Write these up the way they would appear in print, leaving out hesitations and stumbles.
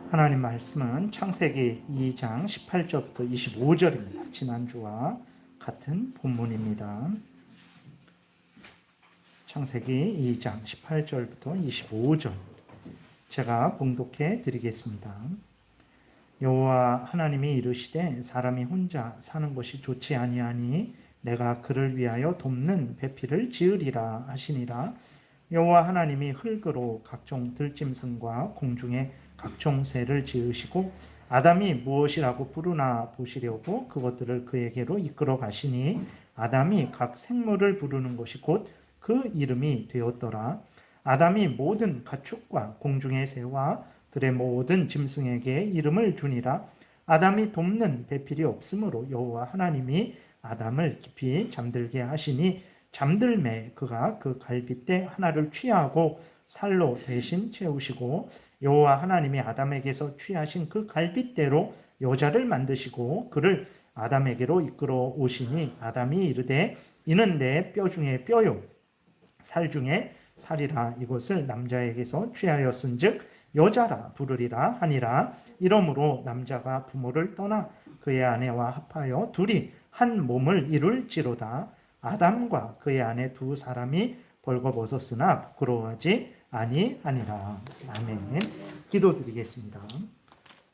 하나님 말씀은 창세기 2장 18절부터 25절입니다. 지난주와 같은 본문입니다. 창세기 2장 18절부터 25절 제가 봉독해 드리겠습니다. 여호와 하나님이 이르시되 사람이 혼자 사는 것이 좋지 아니하니 내가 그를 위하여 돕는 배필을 지으리라 하시니라. 여호와 하나님이 흙으로 각종 들짐승과 공중의 각종 새를 지으시고 아담이 무엇이라고 부르나 보시려고 그것들을 그에게로 이끌어 가시니 아담이 각 생물을 부르는 것이 곧 그 이름이 되었더라. 아담이 모든 가축과 공중의 새와 들의 모든 짐승에게 이름을 주니라. 아담이 돕는 배필이 없으므로 여호와 하나님이 아담을 깊이 잠들게 하시니 잠들매 그가 그 갈빗대 하나를 취하고 살로 대신 채우시고 여호와 하나님이 아담에게서 취하신 그 갈빗대로 여자를 만드시고 그를 아담에게로 이끌어 오시니 아담이 이르되 이는 내 뼈 중에 뼈요 살 중에 살이라. 이것을 남자에게서 취하였은즉 여자라 부르리라 하니라. 이러므로 남자가 부모를 떠나 그의 아내와 합하여 둘이 한 몸을 이룰지로다. 아담과 그의 아내 두 사람이 벌거벗었으나 부끄러워하지 아니하니라. 아멘. 기도드리겠습니다.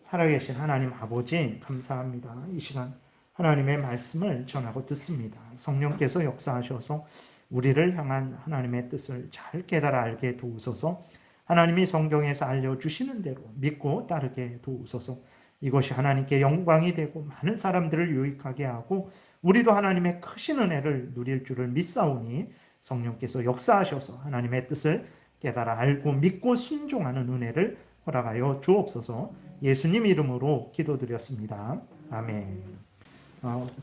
살아계신 하나님 아버지 감사합니다. 이 시간 하나님의 말씀을 전하고 듣습니다. 성령께서 역사하셔서 우리를 향한 하나님의 뜻을 잘 깨달아 알게 도우소서. 하나님이 성경에서 알려주시는 대로 믿고 따르게 도우소서. 이것이 하나님께 영광이 되고 많은 사람들을 유익하게 하고 우리도 하나님의 크신 은혜를 누릴 줄을 믿사오니 성령께서 역사하셔서 하나님의 뜻을 깨달아 알고 믿고 순종하는 은혜를 허락하여 주옵소서. 예수님 이름으로 기도드렸습니다. 아멘.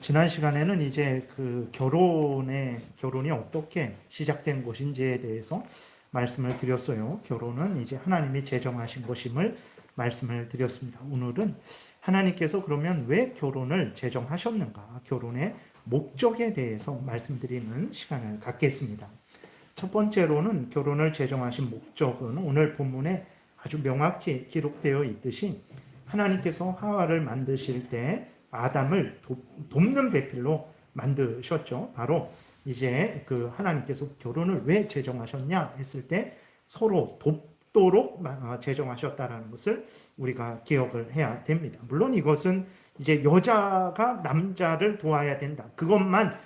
지난 시간에는 이제 그 결혼이 어떻게 시작된 것인지에 대해서 말씀을 드렸어요. 결혼은 이제 하나님이 제정하신 것임을 말씀을 드렸습니다. 오늘은 하나님께서 그러면 왜 결혼을 제정하셨는가? 결혼의 목적에 대해서 말씀드리는 시간을 갖겠습니다. 첫 번째로는 결혼을 제정하신 목적은 오늘 본문에 아주 명확히 기록되어 있듯이 하나님께서 하와를 만드실 때 아담을 돕는 배필로 만드셨죠. 바로 이제 그 하나님께서 결혼을 왜 제정하셨냐 했을 때 서로 돕도록 제정하셨다라는 것을 우리가 기억을 해야 됩니다. 물론 이것은 이제 여자가 남자를 도와야 된다. 그것만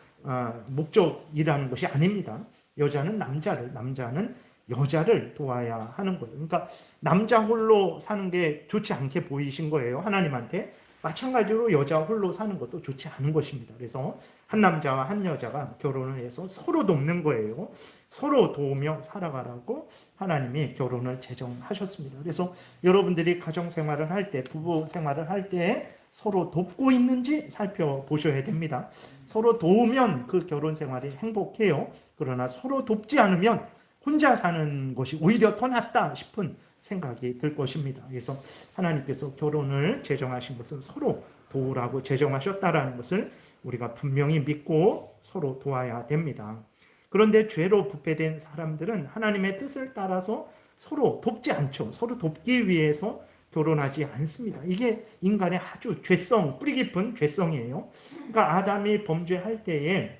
목적이라는 것이 아닙니다. 여자는 남자는 여자를 도와야 하는 거예요. 그러니까 남자 홀로 사는 게 좋지 않게 보이신 거예요. 하나님한테. 마찬가지로 여자 홀로 사는 것도 좋지 않은 것입니다. 그래서 한 남자와 한 여자가 결혼을 해서 서로 돕는 거예요. 서로 도우며 살아가라고 하나님이 결혼을 제정하셨습니다. 그래서 여러분들이 가정생활을 할 때, 부부생활을 할 때 서로 돕고 있는지 살펴보셔야 됩니다. 서로 도우면 그 결혼생활이 행복해요. 그러나 서로 돕지 않으면 혼자 사는 것이 오히려 더 낫다 싶은 생각이 들 것입니다. 그래서 하나님께서 결혼을 제정하신 것은 서로 도우라고 제정하셨다라는 것을 우리가 분명히 믿고 서로 도와야 됩니다. 그런데 죄로 부패된 사람들은 하나님의 뜻을 따라서 서로 돕지 않죠. 서로 돕기 위해서 결혼하지 않습니다. 이게 인간의 아주 뿌리 깊은 죄성이에요. 그러니까 아담이 범죄할 때에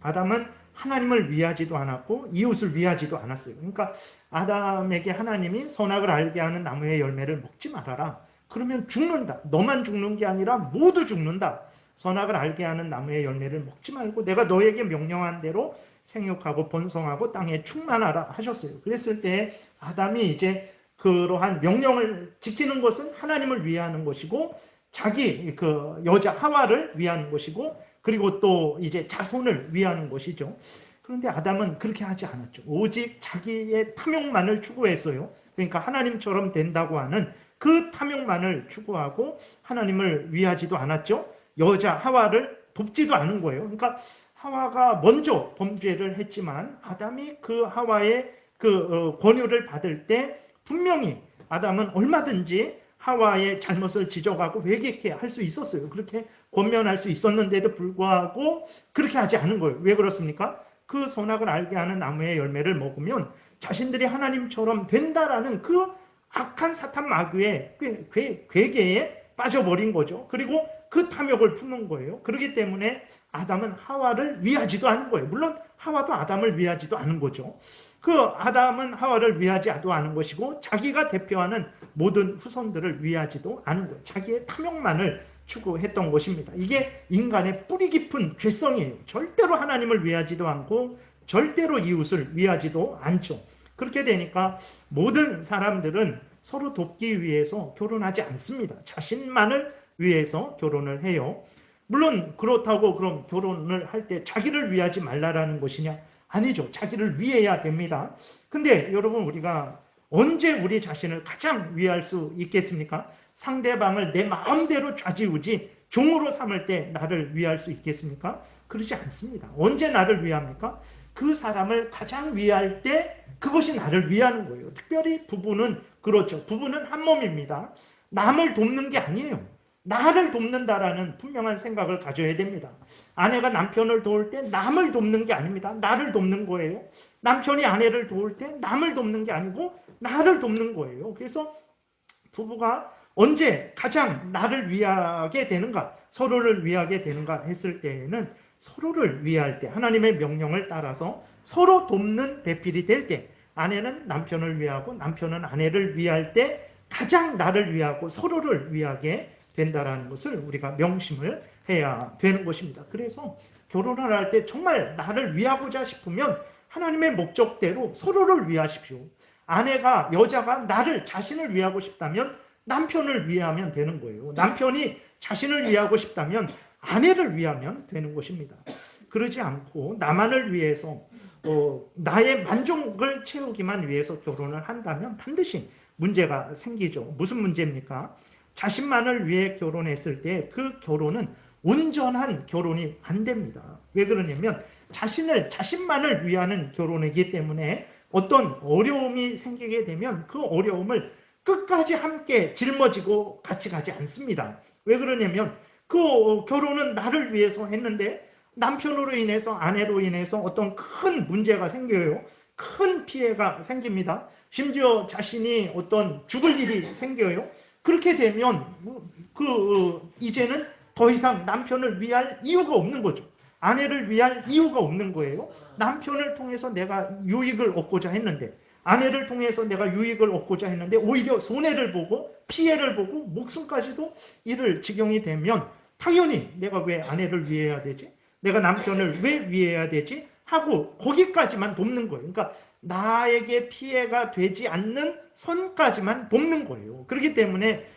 아담은 하나님을 위하지도 않았고 이웃을 위하지도 않았어요. 그러니까 아담에게 하나님이 선악을 알게 하는 나무의 열매를 먹지 말아라. 그러면 죽는다. 너만 죽는 게 아니라 모두 죽는다. 선악을 알게 하는 나무의 열매를 먹지 말고 내가 너에게 명령한 대로 생육하고 번성하고 땅에 충만하라 하셨어요. 그랬을 때 아담이 이제 그러한 명령을 지키는 것은 하나님을 위하는 것이고 자기 그 여자 하와를 위하는 것이고 그리고 또 이제 자손을 위하는 것이죠. 그런데 아담은 그렇게 하지 않았죠. 오직 자기의 탐욕만을 추구했어요. 그러니까 하나님처럼 된다고 하는 그 탐욕만을 추구하고 하나님을 위하지도 않았죠. 여자 하와를 돕지도 않은 거예요. 그러니까 하와가 먼저 범죄를 했지만 아담이 그 하와의 그 권유를 받을 때 분명히 아담은 얼마든지 하와의 잘못을 지적하고 회개케 할 수 있었어요. 그렇게 권면할 수 있었는데도 불구하고 그렇게 하지 않은 거예요. 왜 그렇습니까? 그 선악을 알게 하는 나무의 열매를 먹으면 자신들이 하나님처럼 된다라는 그 악한 사탄 마귀의 괴계에 빠져버린 거죠. 그리고 그 탐욕을 품는 거예요. 그렇기 때문에 아담은 하와를 위하지도 않은 거예요. 물론 하와도 아담을 위하지도 않은 거죠. 그 아담은 하와를 위하지도 않은 것이고 자기가 대표하는 모든 후손들을 위하지도 않은 거예요. 자기의 탐욕만을 추구했던 것입니다. 이게 인간의 뿌리 깊은 죄성이에요. 절대로 하나님을 위하지도 않고 절대로 이웃을 위하지도 않죠. 그렇게 되니까 모든 사람들은 서로 돕기 위해서 결혼하지 않습니다. 자신만을 위해서 결혼을 해요. 물론 그렇다고 그럼 결혼을 할 때 자기를 위하지 말라라는 것이냐? 아니죠. 자기를 위해야 됩니다. 근데 여러분, 우리가 언제 우리 자신을 가장 위할 수 있겠습니까? 상대방을 내 마음대로 좌지우지 종으로 삼을 때 나를 위할 수 있겠습니까? 그러지 않습니다. 언제 나를 위합니까? 그 사람을 가장 위할 때 그것이 나를 위하는 거예요. 특별히 부부는 그렇죠. 부부는 한 몸입니다. 남을 돕는 게 아니에요. 나를 돕는다라는 분명한 생각을 가져야 됩니다. 아내가 남편을 도울 때 남을 돕는 게 아닙니다. 나를 돕는 거예요. 남편이 아내를 도울 때 남을 돕는 게 아니고 나를 돕는 거예요. 그래서 부부가 언제 가장 나를 위하게 되는가, 서로를 위하게 되는가 했을 때에는 서로를 위할 때, 하나님의 명령을 따라서 서로 돕는 배필이 될 때, 아내는 남편을 위하고 남편은 아내를 위할 때 가장 나를 위하고 서로를 위하게 된다는 것을 우리가 명심을 해야 되는 것입니다. 그래서 결혼을 할 때 정말 나를 위하고자 싶으면 하나님의 목적대로 서로를 위하십시오. 아내가, 여자가 자신을 위하고 싶다면 남편을 위하면 되는 거예요. 남편이 자신을 위하고 싶다면 아내를 위하면 되는 것입니다. 그러지 않고 나만을 위해서 나의 만족을 채우기만 위해서 결혼을 한다면 반드시 문제가 생기죠. 무슨 문제입니까? 자신만을 위해 결혼했을 때 그 결혼은 온전한 결혼이 안 됩니다. 왜 그러냐면 자신만을 위하는 결혼이기 때문에 어떤 어려움이 생기게 되면 그 어려움을 끝까지 함께 짊어지고 같이 가지 않습니다. 왜 그러냐면 그 결혼은 나를 위해서 했는데 남편으로 인해서, 아내로 인해서 어떤 큰 문제가 생겨요. 큰 피해가 생깁니다. 심지어 자신이 어떤 죽을 일이 생겨요. 그렇게 되면 이제는 더 이상 남편을 위할 이유가 없는 거죠. 아내를 위할 이유가 없는 거예요. 남편을 통해서 내가 유익을 얻고자 했는데, 아내를 통해서 내가 유익을 얻고자 했는데 오히려 손해를 보고 피해를 보고 목숨까지도 잃을 지경이 되면 당연히 내가 왜 아내를 위해야 되지? 내가 남편을 왜 위해야 되지? 하고 거기까지만 돕는 거예요. 그러니까 나에게 피해가 되지 않는 선까지만 돕는 거예요. 그렇기 때문에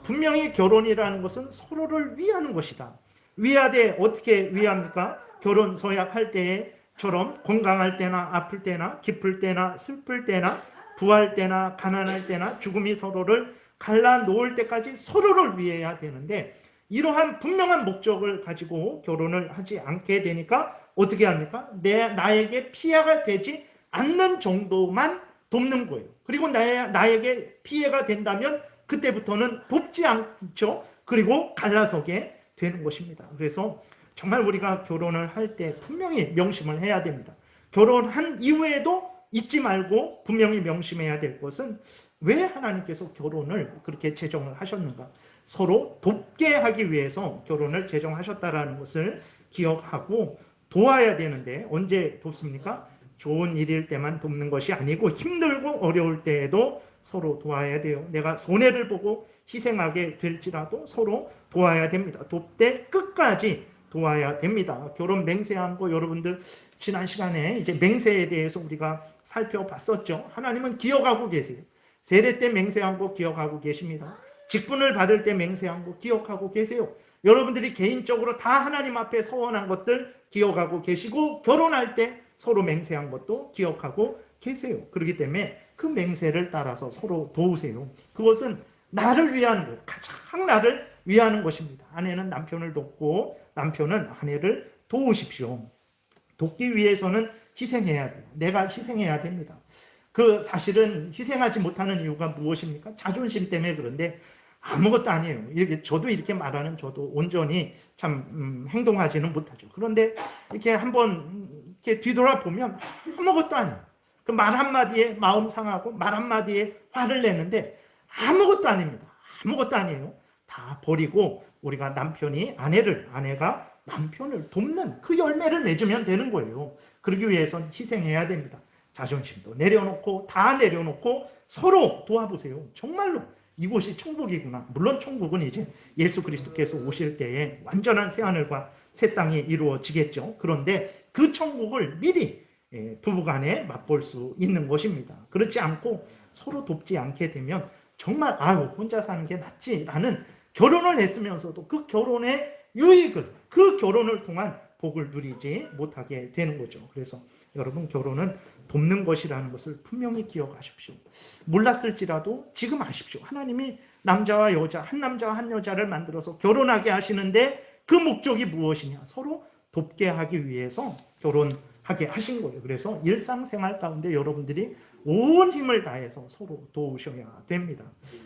분명히 결혼이라는 것은 서로를 위하는 것이다. 위하되 어떻게 위합니까? 결혼 서약할 때처럼 건강할 때나 아플 때나 기쁠 때나 슬플 때나 부할 때나 가난할 때나 죽음이 서로를 갈라놓을 때까지 서로를 위해야 되는데, 이러한 분명한 목적을 가지고 결혼을 하지 않게 되니까 어떻게 합니까? 나에게 피해가 되지 않는 정도만 돕는 거예요. 그리고 나에게 피해가 된다면 그때부터는 돕지 않죠. 그리고 갈라서게 되는 것입니다. 그래서 정말 우리가 결혼을 할 때 분명히 명심을 해야 됩니다. 결혼한 이후에도 잊지 말고 분명히 명심해야 될 것은 왜 하나님께서 결혼을 그렇게 제정을 하셨는가? 서로 돕게 하기 위해서 결혼을 제정하셨다는 것을 기억하고 도와야 되는데 언제 돕습니까? 좋은 일일 때만 돕는 것이 아니고 힘들고 어려울 때에도 서로 도와야 돼요. 내가 손해를 보고 희생하게 될지라도 서로 도와야 됩니다. 돕되 끝까지 도와야 됩니다. 결혼 맹세한 거 여러분들 지난 시간에 이제 맹세에 대해서 우리가 살펴봤었죠. 하나님은 기억하고 계세요. 세례 때 맹세한 거 기억하고 계십니다. 직분을 받을 때 맹세한 거 기억하고 계세요. 여러분들이 개인적으로 다 하나님 앞에 서원한 것들 기억하고 계시고 결혼할 때 서로 맹세한 것도 기억하고 계세요. 그렇기 때문에 그 맹세를 따라서 서로 도우세요. 그것은 나를 위하는 거예요. 가장 나를 위하는 것입니다. 아내는 남편을 돕고 남편은 아내를 도우십시오. 돕기 위해서는 희생해야 돼요. 내가 희생해야 됩니다. 사실은 희생하지 못하는 이유가 무엇입니까? 자존심 때문에. 그런데 아무것도 아니에요. 저도 이렇게 말하는 저도 온전히 참 행동하지는 못하죠. 그런데 이렇게 한번 이렇게 뒤돌아보면 아무것도 아니에요. 그 말 한마디에 마음 상하고 말 한마디에 화를 내는데 아무것도 아닙니다. 아무것도 아니에요. 다 버리고 우리가 아내가 남편을 돕는 그 열매를 맺으면 되는 거예요. 그러기 위해선 희생해야 됩니다. 자존심도 내려놓고 다 내려놓고 서로 도와보세요. 정말로 이곳이 천국이구나. 물론 천국은 이제 예수 그리스도께서 오실 때에 완전한 새하늘과 새 땅이 이루어지겠죠. 그런데 그 천국을 미리 부부간에 맛볼 수 있는 것입니다. 그렇지 않고 서로 돕지 않게 되면 정말 혼자 사는 게 낫지라는 결혼을 했으면서도 그 결혼의 유익을, 그 결혼을 통한 복을 누리지 못하게 되는 거죠. 그래서 여러분, 결혼은 돕는 것이라는 것을 분명히 기억하십시오. 몰랐을지라도 지금 아십시오. 하나님이 남자와 여자, 한 남자와 한 여자를 만들어서 결혼하게 하시는데 그 목적이 무엇이냐? 서로 돕게 하기 위해서 결혼하게 하신 거예요. 그래서 일상생활 가운데 여러분들이 온 힘을 다해서 서로 도우셔야 됩니다.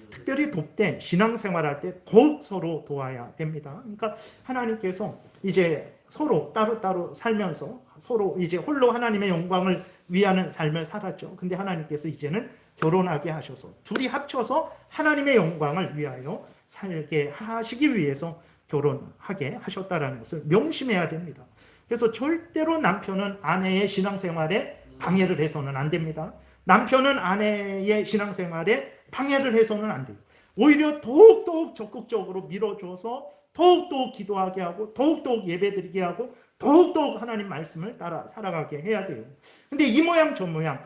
특별히 돕되 신앙생활할 때 더욱 서로 도와야 됩니다. 그러니까 하나님께서 이제 서로 따로따로 살면서 서로 이제 홀로 하나님의 영광을 위하는 삶을 살았죠. 근데 하나님께서 이제는 결혼하게 하셔서 둘이 합쳐서 하나님의 영광을 위하여 살게 하시기 위해서 결혼하게 하셨다는 것을 명심해야 됩니다. 그래서 절대로 남편은 아내의 신앙생활에 방해를 해서는 안 됩니다. 남편은 아내의 신앙생활에 방해를 해서는 안 돼요. 오히려 더욱더욱 적극적으로 밀어줘서 더욱더욱 기도하게 하고 더욱더욱 예배드리게 하고 더욱더욱 하나님 말씀을 따라 살아가게 해야 돼요. 근데 이 모양 저 모양,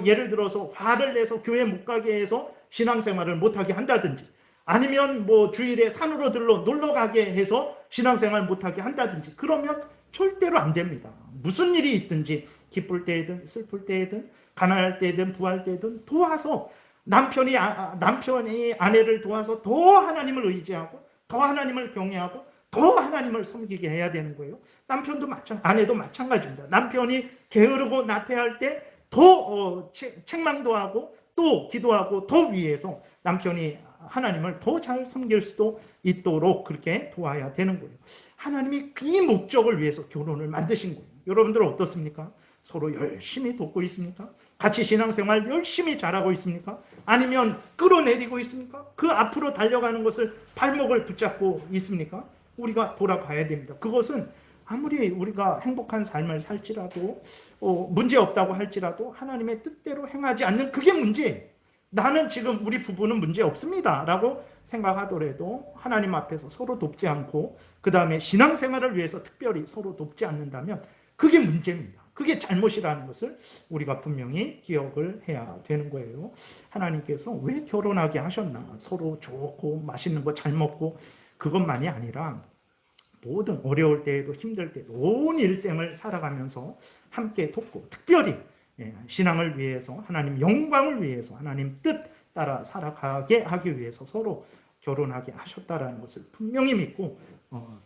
예를 들어서 화를 내서 교회 못 가게 해서 신앙생활을 못하게 한다든지, 아니면 주일에 산으로 들러 놀러 가게 해서 신앙생활 못하게 한다든지, 그러면 절대로 안 됩니다. 무슨 일이 있든지 기쁠 때든 슬플 때든 가난할 때든 부할 때든 도와서 남편이 아내를 도와서 더 하나님을 의지하고 더 하나님을 경외하고 더 하나님을 섬기게 해야 되는 거예요. 아내도 마찬가지입니다. 남편이 게으르고 나태할 때 더 책망도 하고 또 기도하고 더 위해서 남편이 하나님을 더 잘 섬길 수도 있도록 그렇게 도와야 되는 거예요. 하나님이 이 목적을 위해서 결혼을 만드신 거예요. 여러분들은 어떻습니까? 서로 열심히 돕고 있습니까? 같이 신앙생활 열심히 잘하고 있습니까? 아니면 끌어내리고 있습니까? 그 앞으로 달려가는 것을 발목을 붙잡고 있습니까? 우리가 돌아봐야 됩니다. 그것은 아무리 우리가 행복한 삶을 살지라도 문제없다고 할지라도 하나님의 뜻대로 행하지 않는 그게 문제예요. 나는 지금 우리 부부는 문제 없습니다 라고 생각하더라도 하나님 앞에서 서로 돕지 않고 그 다음에 신앙생활을 위해서 특별히 서로 돕지 않는다면 그게 문제입니다. 그게 잘못이라는 것을 우리가 분명히 기억을 해야 되는 거예요. 하나님께서 왜 결혼하게 하셨나? 서로 좋고 맛있는 거 잘 먹고 그것만이 아니라 모든 어려울 때에도 힘들 때도 온 일생을 살아가면서 함께 돕고 특별히 신앙을 위해서 하나님 영광을 위해서 하나님 뜻 따라 살아가게 하기 위해서 서로 결혼하게 하셨다라는 것을 분명히 믿고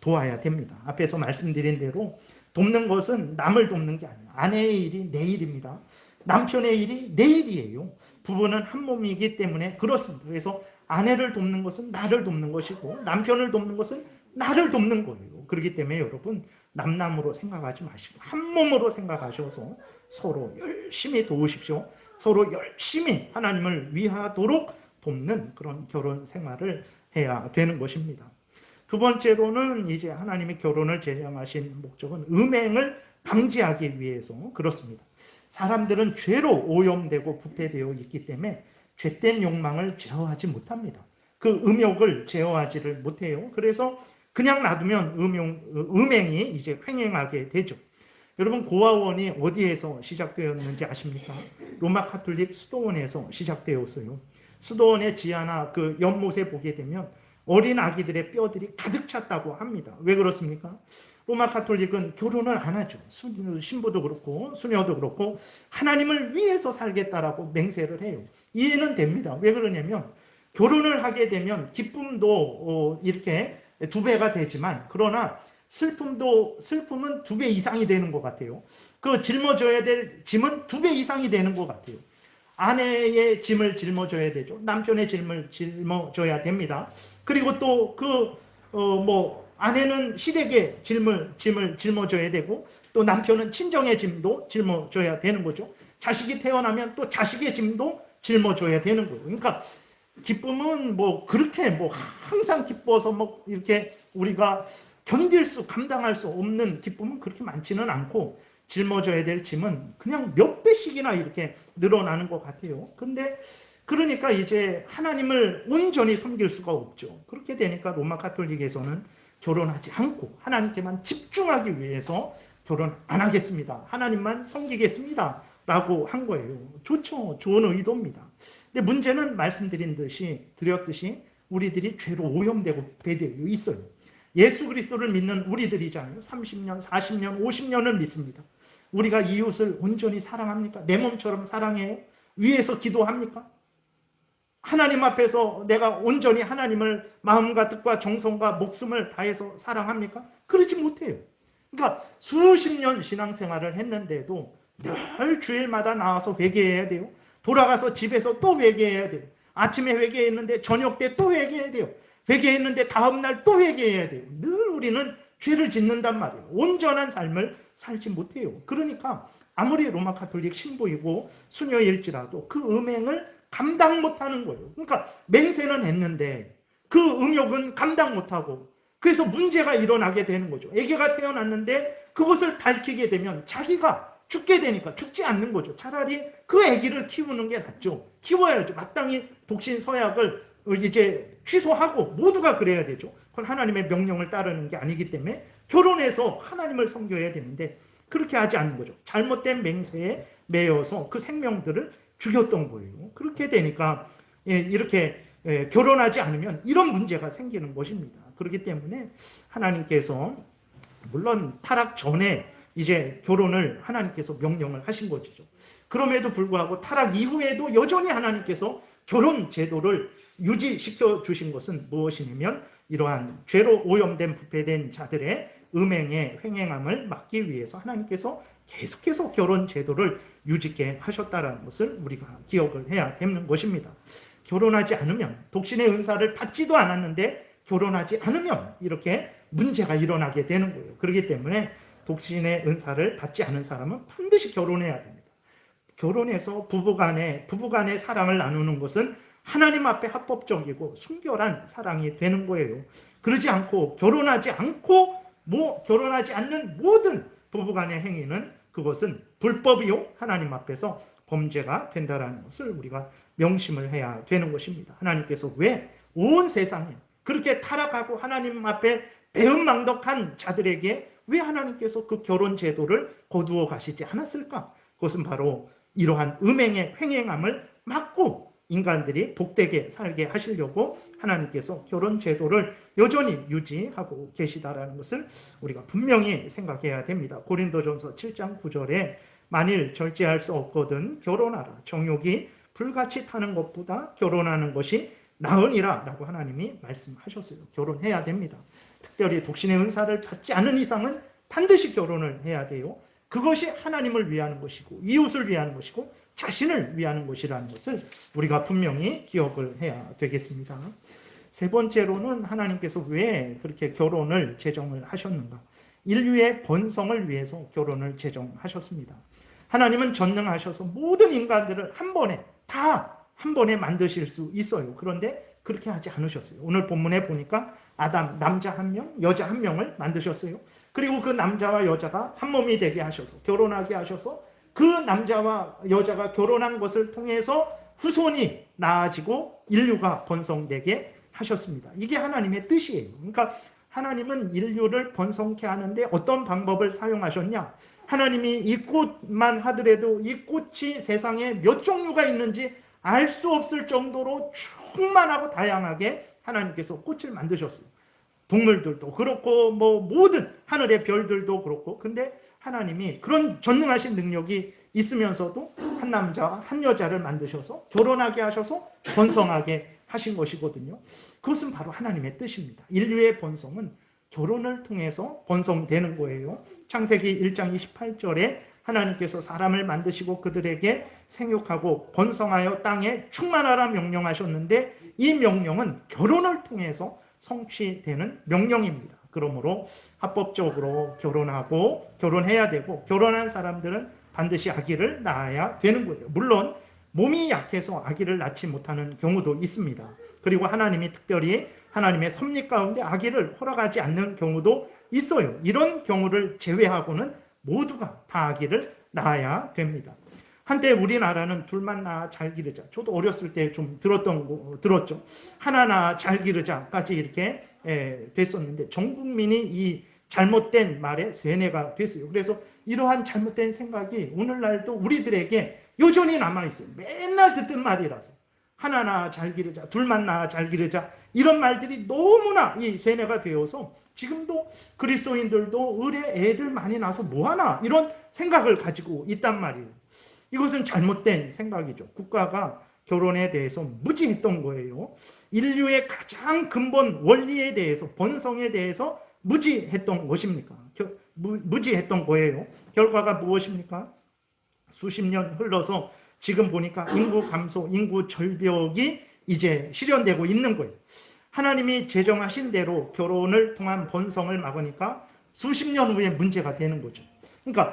도와야 됩니다. 앞에서 말씀드린 대로 돕는 것은 남을 돕는 게 아니에요. 아내의 일이 내 일입니다. 남편의 일이 내 일이에요. 부부는 한 몸이기 때문에 그렇습니다. 그래서 아내를 돕는 것은 나를 돕는 것이고 남편을 돕는 것은 나를 돕는 거예요. 그렇기 때문에 여러분 남남으로 생각하지 마시고 한 몸으로 생각하셔서 서로 열심히 도우십시오. 서로 열심히 하나님을 위하도록 돕는 그런 결혼 생활을 해야 되는 것입니다. 두 번째로는 이제 하나님이 결혼을 제정하신 목적은 음행을 방지하기 위해서 그렇습니다. 사람들은 죄로 오염되고 부패되어 있기 때문에 죄된 욕망을 제어하지 못합니다. 그 음욕을 제어하지를 못해요. 그래서 그냥 놔두면 음행이 이제 횡행하게 되죠. 여러분 고아원이 어디에서 시작되었는지 아십니까? 로마 카톨릭 수도원에서 시작되었어요. 수도원의 지하나 그 연못에 보게 되면 어린 아기들의 뼈들이 가득 찼다고 합니다. 왜 그렇습니까? 로마 카톨릭은 결혼을 안 하죠. 신부도 그렇고 수녀도 그렇고 하나님을 위해서 살겠다라고 맹세를 해요. 이해는 됩니다. 왜 그러냐면 결혼을 하게 되면 기쁨도 이렇게 2배가 되지만 그러나 슬픔은 2배 이상이 되는 것 같아요. 그 짊어져야 될 짐은 2배 이상이 되는 것 같아요. 아내의 짐을 짊어져야 되죠. 남편의 짐을 짊어져야 됩니다. 그리고 또 아내는 시댁의 짐을 짊어져야 되고 또 남편은 친정의 짐도 짊어져야 되는 거죠. 자식이 태어나면 또 자식의 짐도 짊어져야 되는 거예요. 그러니까 기쁨은 뭐 그렇게 뭐 항상 기뻐서 뭐 이렇게 우리가 감당할 수 없는 기쁨은 그렇게 많지는 않고, 짊어져야 될 짐은 그냥 몇 배씩이나 이렇게 늘어나는 것 같아요. 근데 그러니까 이제 하나님을 온전히 섬길 수가 없죠. 그렇게 되니까 로마 가톨릭에서는 결혼하지 않고 하나님께만 집중하기 위해서 결혼 안 하겠습니다, 하나님만 섬기겠습니다 라고 한 거예요. 좋죠. 좋은 의도입니다. 근데 문제는 드렸듯이 우리들이 죄로 오염되고 배되어 있어요. 예수 그리스도를 믿는 우리들이잖아요. 30년, 40년, 50년을 믿습니다. 우리가 이웃을 온전히 사랑합니까? 내 몸처럼 사랑해요? 위에서 기도합니까? 하나님 앞에서 내가 온전히 하나님을 마음과 뜻과 정성과 목숨을 다해서 사랑합니까? 그러지 못해요. 그러니까 수십 년 신앙생활을 했는데도 늘 주일마다 나와서 회개해야 돼요. 돌아가서 집에서 또 회개해야 돼요. 아침에 회개했는데 저녁 때 또 회개해야 돼요. 회개했는데 다음날 또 회개해야 돼요. 늘 우리는 죄를 짓는단 말이에요. 온전한 삶을 살지 못해요. 그러니까 아무리 로마 가톨릭 신부이고 수녀일지라도 그 음행을 감당 못하는 거예요. 그러니까 맹세는 했는데 그 음욕은 감당 못하고, 그래서 문제가 일어나게 되는 거죠. 아기가 태어났는데 그것을 밝히게 되면 자기가 죽게 되니까 죽지 않는 거죠. 차라리 그 아기를 키우는 게 낫죠. 키워야죠. 마땅히 독신 서약을 이제 취소하고 모두가 그래야 되죠. 그건 하나님의 명령을 따르는 게 아니기 때문에 결혼해서 하나님을 섬겨야 되는데 그렇게 하지 않는 거죠. 잘못된 맹세에 매여서 그 생명들을 죽였던 거예요. 그렇게 되니까 이렇게 결혼하지 않으면 이런 문제가 생기는 것입니다. 그렇기 때문에 하나님께서 물론 타락 전에 이제 결혼을 하나님께서 명령을 하신 것이죠. 그럼에도 불구하고 타락 이후에도 여전히 하나님께서 결혼 제도를 유지시켜 주신 것은 무엇이냐면 이러한 죄로 오염된 부패된 자들의 음행의 횡행함을 막기 위해서 하나님께서 계속해서 결혼 제도를 유지케 하셨다는 것을 우리가 기억을 해야 되는 것입니다. 결혼하지 않으면, 독신의 은사를 받지도 않았는데 결혼하지 않으면 이렇게 문제가 일어나게 되는 거예요. 그렇기 때문에 독신의 은사를 받지 않은 사람은 반드시 결혼해야 됩니다. 결혼해서 부부간의 사랑을 나누는 것은 하나님 앞에 합법적이고 순결한 사랑이 되는 거예요. 그러지 않고 결혼하지 않는 모든 부부간의 행위는 그것은 불법이요 하나님 앞에서 범죄가 된다는 것을 우리가 명심을 해야 되는 것입니다. 하나님께서 왜 온 세상에 그렇게 타락하고 하나님 앞에 배은망덕한 자들에게 왜 하나님께서 그 결혼 제도를 거두어 가시지 않았을까? 그것은 바로 이러한 음행의 횡행함을 막고 인간들이 복되게 살게 하시려고 하나님께서 결혼 제도를 여전히 유지하고 계시다라는 것을 우리가 분명히 생각해야 됩니다. 고린도전서 7장 9절에 만일 절제할 수 없거든 결혼하라. 정욕이 불같이 타는 것보다 결혼하는 것이 나으니라 라고 하나님이 말씀하셨어요. 결혼해야 됩니다. 특별히 독신의 은사를 받지 않은 이상은 반드시 결혼을 해야 돼요. 그것이 하나님을 위하는 것이고 이웃을 위하는 것이고 자신을 위하는 것이라는 것을 우리가 분명히 기억을 해야 되겠습니다. 세 번째로는 하나님께서 왜 그렇게 결혼을 제정을 하셨는가? 인류의 번성을 위해서 결혼을 제정하셨습니다. 하나님은 전능하셔서 모든 인간들을 한 번에 만드실 수 있어요. 그런데 그렇게 하지 않으셨어요. 오늘 본문에 보니까 아담, 남자 한 명, 여자 한 명을 만드셨어요. 그리고 그 남자와 여자가 한 몸이 되게 하셔서 결혼하게 하셔서 그 남자와 여자가 결혼한 것을 통해서 후손이 나아지고 인류가 번성되게 하셨습니다. 이게 하나님의 뜻이에요. 그러니까 하나님은 인류를 번성케 하는데 어떤 방법을 사용하셨냐? 하나님이 이 꽃만 하더라도 이 꽃이 세상에 몇 종류가 있는지 알 수 없을 정도로 충만하고 다양하게 하나님께서 꽃을 만드셨어요. 동물들도 그렇고 모든 하늘의 별들도 그렇고. 근데 하나님이 그런 전능하신 능력이 있으면서도 한 남자와 한 여자를 만드셔서 결혼하게 하셔서 번성하게 하신 것이거든요. 그것은 바로 하나님의 뜻입니다. 인류의 번성은 결혼을 통해서 번성되는 거예요. 창세기 1장 28절에 하나님께서 사람을 만드시고 그들에게 생육하고 번성하여 땅에 충만하라 명령하셨는데 이 명령은 결혼을 통해서 성취되는 명령입니다. 그러므로 합법적으로 결혼해야 되고 결혼한 사람들은 반드시 아기를 낳아야 되는 거예요. 물론 몸이 약해서 아기를 낳지 못하는 경우도 있습니다. 그리고 하나님이 특별히 하나님의 섭리 가운데 아기를 허락하지 않는 경우도 있어요. 이런 경우를 제외하고는 모두가 다 아기를 낳아야 됩니다. 한때 우리나라는 둘만 낳아 잘 기르자. 저도 어렸을 때 좀 들었죠. 하나 낳아 잘 기르자까지 이렇게 됐었는데 전 국민이 이 잘못된 말에 세뇌가 됐어요. 그래서 이러한 잘못된 생각이 오늘날도 우리들에게 여전히 남아있어요. 맨날 듣던 말이라서. 하나 낳아 잘 기르자, 둘만 낳아 잘 기르자, 이런 말들이 너무나 이 세뇌가 되어서 지금도 그리스도인들도 의뢰 애들 많이 낳아서 뭐하나 이런 생각을 가지고 있단 말이에요. 이것은 잘못된 생각이죠. 국가가 결혼에 대해서 무지했던 거예요. 인류의 가장 근본 원리에 대해서, 본성에 대해서 무지했던 것입니까? 무지했던 거예요. 결과가 무엇입니까? 수십 년 흘러서 지금 보니까 인구 감소, 인구 절벽이 이제 실현되고 있는 거예요. 하나님이 제정하신 대로 결혼을 통한 번성을 막으니까 수십 년 후에 문제가 되는 거죠. 그러니까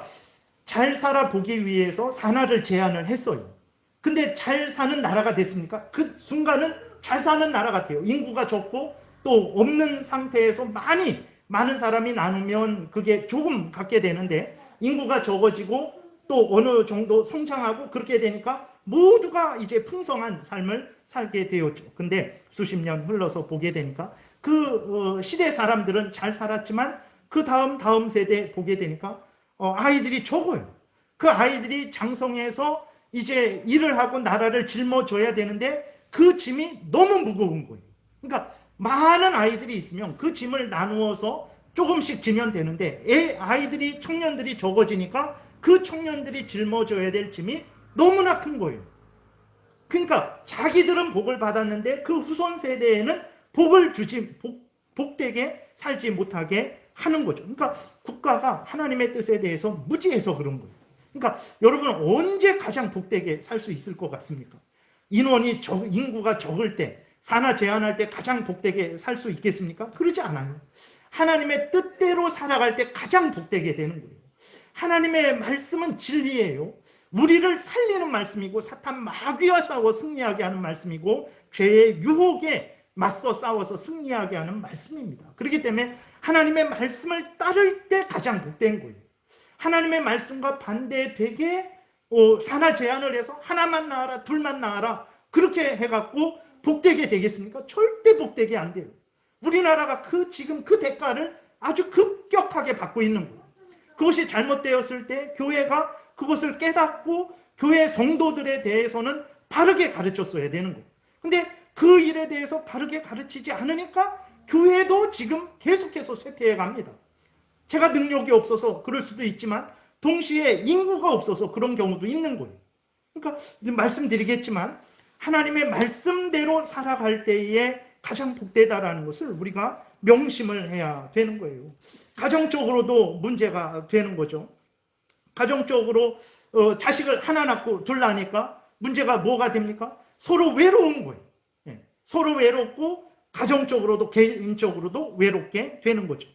잘 살아보기 위해서 산하를 제한을 했어요. 근데 잘 사는 나라가 됐습니까? 그 순간은 잘 사는 나라가 돼요. 인구가 적고 또 없는 상태에서 많은 사람이 나누면 그게 조금 갖게 되는데, 인구가 적어지고 또 어느 정도 성장하고 그렇게 되니까 모두가 이제 풍성한 삶을 살게 되었죠. 근데 수십 년 흘러서 보게 되니까 그 시대 사람들은 잘 살았지만 그 다음 세대 보게 되니까 아이들이 적어요. 그 아이들이 장성해서 이제 일을 하고 나라를 짊어져야 되는데 그 짐이 너무 무거운 거예요. 그러니까 많은 아이들이 있으면 그 짐을 나누어서 조금씩 지면 되는데 아이들이, 청년들이 적어지니까 그 청년들이 짊어져야 될 짐이 너무나 큰 거예요. 그러니까 자기들은 복을 받았는데 그 후손 세대에는 복을 주지, 복되게 살지 못하게 하는 거죠. 그러니까 국가가 하나님의 뜻에 대해서 무지해서 그런 거예요. 그러니까 여러분, 언제 가장 복되게 살 수 있을 것 같습니까? 인구가 적을 때, 산하 제한할 때 가장 복되게 살 수 있겠습니까? 그러지 않아요. 하나님의 뜻대로 살아갈 때 가장 복되게 되는 거예요. 하나님의 말씀은 진리예요. 우리를 살리는 말씀이고 사탄 마귀와 싸워 승리하게 하는 말씀이고 죄의 유혹에 맞서 싸워서 승리하게 하는 말씀입니다. 그렇기 때문에 하나님의 말씀을 따를 때 가장 복된 거예요. 하나님의 말씀과 반대되게 산하 제한을 해서 하나만 낳아라, 둘만 낳아라 그렇게 해갖고 복되게 되겠습니까? 절대 복되게 안 돼요. 우리나라가 지금 그 대가를 아주 급격하게 받고 있는 거예요. 그것이 잘못되었을 때 교회가 그것을 깨닫고 교회 성도들에 대해서는 바르게 가르쳤어야 되는 거예요. 근데 그 일에 대해서 바르게 가르치지 않으니까 교회도 지금 계속해서 쇠퇴해 갑니다. 제가 능력이 없어서 그럴 수도 있지만 동시에 인구가 없어서 그런 경우도 있는 거예요. 그러니까 말씀드리겠지만 하나님의 말씀대로 살아갈 때에 가장 복되다라는 것을 우리가 명심을 해야 되는 거예요. 가정적으로도 문제가 되는 거죠. 가정적으로 자식을 하나 낳고 둘 낳으니까 문제가 뭐가 됩니까? 서로 외로운 거예요. 서로 외롭고 가정적으로도 개인적으로도 외롭게 되는 거죠.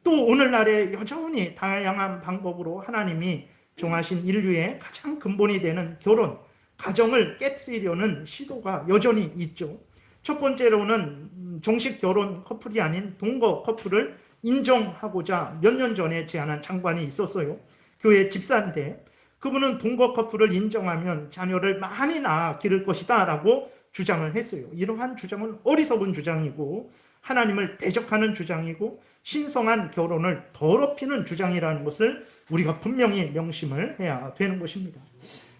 또 오늘날에 여전히 다양한 방법으로 하나님이 정하신 인류의 가장 근본이 되는 결혼, 가정을 깨트리려는 시도가 여전히 있죠. 첫 번째로는 정식 결혼 커플이 아닌 동거 커플을 인정하고자 몇 년 전에 제안한 장관이 있었어요. 교회 집사인데 그분은 동거 커플을 인정하면 자녀를 많이 낳아 기를 것이다 라고 주장을 했어요. 이러한 주장은 어리석은 주장이고 하나님을 대적하는 주장이고 신성한 결혼을 더럽히는 주장이라는 것을 우리가 분명히 명심을 해야 되는 것입니다.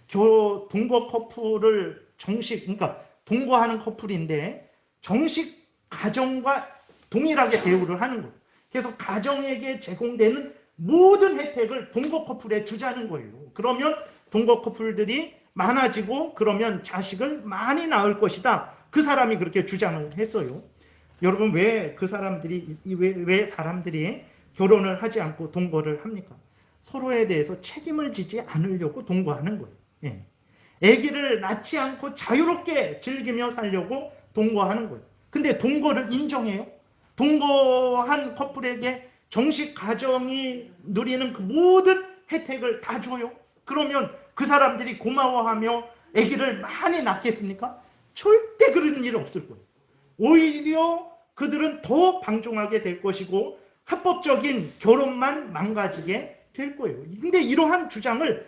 동거 커플을 그러니까 동거하는 커플인데 정식 가정과 동일하게 대우를 하는 거예요. 그래서 가정에게 제공되는 모든 혜택을 동거 커플에 주자는 거예요. 그러면 동거 커플들이 많아지고 그러면 자식을 많이 낳을 것이다. 그 사람이 그렇게 주장을 했어요. 여러분, 왜 사람들이 결혼을 하지 않고 동거를 합니까? 서로에 대해서 책임을 지지 않으려고 동거하는 거예요. 아기를 낳지 않고 자유롭게 즐기며 살려고 동거하는 거예요. 근데 동거를 인정해요? 동거한 커플에게 정식 가정이 누리는 그 모든 혜택을 다 줘요? 그러면 그 사람들이 고마워하며 아기를 많이 낳겠습니까? 절대 그런 일 없을 거예요. 오히려 그들은 더 방종하게 될 것이고 합법적인 결혼만 망가지게 될 거예요. 근데 이러한 주장을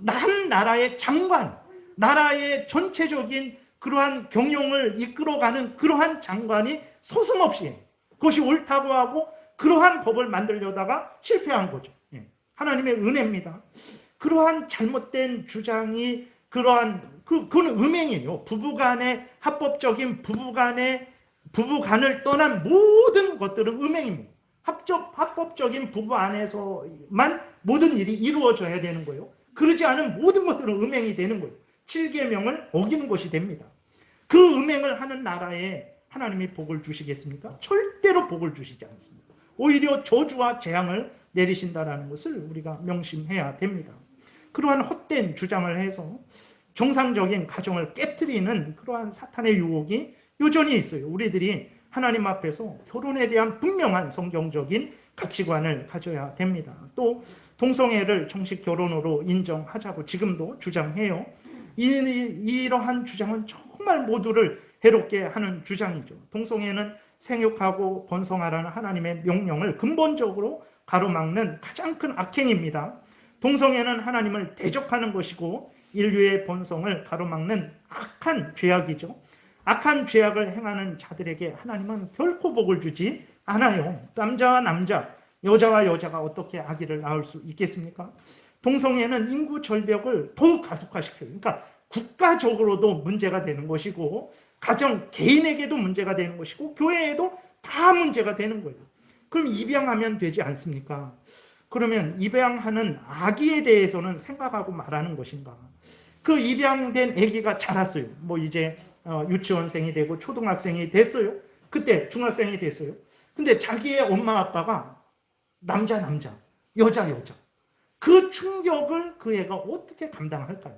한 나라의 장관, 나라의 전체적인 그러한 경영을 이끌어가는 그러한 장관이 서슴없이 그것이 옳다고 하고 그러한 법을 만들려다가 실패한 거죠. 하나님의 은혜입니다. 그러한 잘못된 주장이 그건 음행이에요. 부부간의 합법적인 부부간을 떠난 모든 것들은 음행입니다. 합법적인 부부 안에서만 모든 일이 이루어져야 되는 거예요. 그러지 않은 모든 것들은 음행이 되는 거예요. 7계명을 어기는 것이 됩니다. 그 음행을 하는 나라에 하나님이 복을 주시겠습니까? 절대로 복을 주시지 않습니다. 오히려 저주와 재앙을 내리신다는 것을 우리가 명심해야 됩니다. 그러한 헛된 주장을 해서 정상적인 가정을 깨트리는 그러한 사탄의 유혹이 여전히 있어요. 우리들이 하나님 앞에서 결혼에 대한 분명한 성경적인 가치관을 가져야 됩니다. 또 동성애를 정식 결혼으로 인정하자고 지금도 주장해요. 이러한 주장은 정말 모두를 해롭게 하는 주장이죠. 동성애는 생육하고 번성하라는 하나님의 명령을 근본적으로 가로막는 가장 큰 악행입니다. 동성애는 하나님을 대적하는 것이고 인류의 번성을 가로막는 악한 죄악이죠. 악한 죄악을 행하는 자들에게 하나님은 결코 복을 주지 않아요. 남자와 남자, 여자와 여자가 어떻게 아기를 낳을 수 있겠습니까? 동성애는 인구 절벽을 더욱 가속화시켜요. 그러니까 국가적으로도 문제가 되는 것이고 가정, 개인에게도 문제가 되는 것이고 교회에도 다 문제가 되는 거예요. 그럼 입양하면 되지 않습니까? 그러면 입양하는 아기에 대해서는 생각하고 말하는 것인가? 그 입양된 아기가 자랐어요. 뭐 이제 유치원생이 되고 초등학생이 됐어요. 그때 중학생이 됐어요. 근데 자기의 엄마 아빠가 남자, 여자. 그 충격을 그 애가 어떻게 감당할까요?